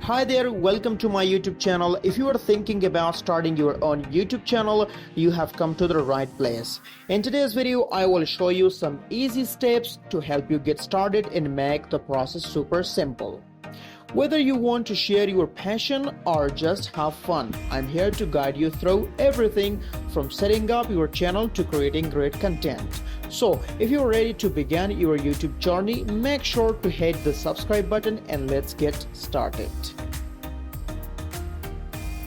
Hi there, welcome to my YouTube channel. If you are thinking about starting your own YouTube channel, you have come to the right place. In today's video, I will show you some easy steps to help you get started and make the process super simple. Whether you want to share your passion or just have fun, I'm here to guide you through everything from setting up your channel to creating great content. So, if you're ready to begin your YouTube journey, make sure to hit the subscribe button and let's get started.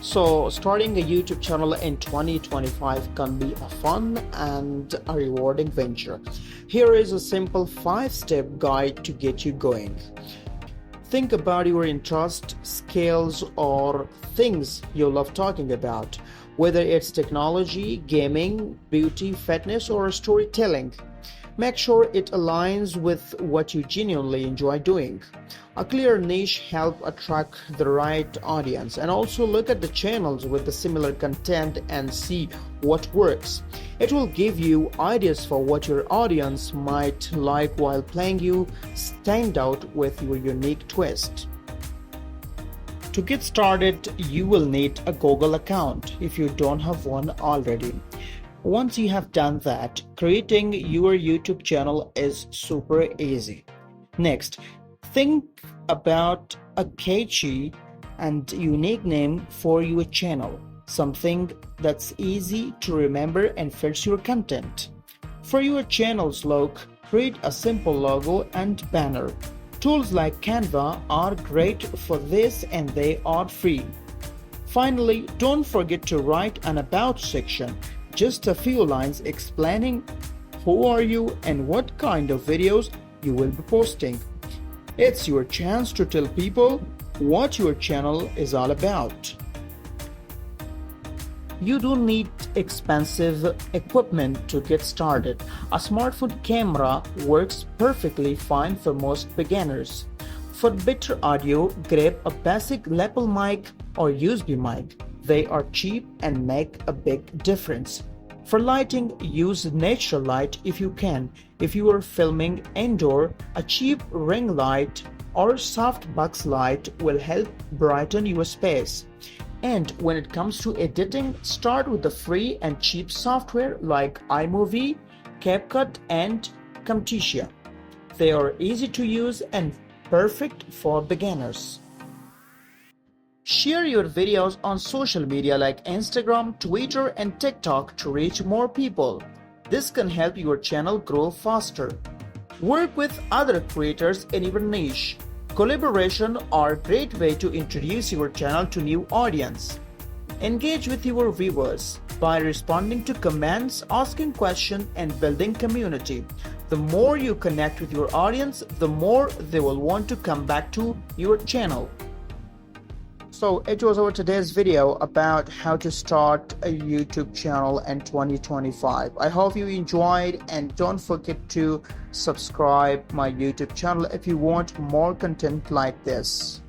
So, starting a YouTube channel in 2025 can be a fun and a rewarding venture. Here is a simple 5-step guide to get you going. Think about your interest, skills, or things you love talking about, whether it's technology, gaming, beauty, fitness, or storytelling. Make sure it aligns with what you genuinely enjoy doing. A clear niche helps attract the right audience, and also look at the channels with the similar content and see what works. It will give you ideas for what your audience might like while playing you stand out with your unique twist. To get started, you will need a Google account if you don't have one already. Once you have done that, creating your YouTube channel is super easy. Next, think about a catchy and unique name for your channel, something that's easy to remember and fits your content. For your channel's look, create a simple logo and banner. Tools like Canva are great for this and they are free. Finally, don't forget to write an about section, just a few lines explaining who are you and what kind of videos you will be posting. It's your chance to tell people what your channel is all about. You don't need expensive equipment to get started. A smartphone camera works perfectly fine for most beginners. For better audio, grab a basic lapel mic or USB mic. They are cheap and make a big difference. For lighting, use natural light if you can. If you are filming indoor, a cheap ring light or softbox light will help brighten your space. And when it comes to editing, start with the free and cheap software like iMovie, CapCut, and Camtasia. They are easy to use and perfect for beginners. Share your videos on social media like Instagram, Twitter, and TikTok to reach more people. This can help your channel grow faster. Work with other creators in your niche. Collaboration are a great way to introduce your channel to new audience. Engage with your viewers by responding to comments, asking questions, and building community. The more you connect with your audience, the more they will want to come back to your channel. So it was our today's video about how to start a YouTube channel in 2025. I hope you enjoyed, and don't forget to subscribe my YouTube channel if you want more content like this.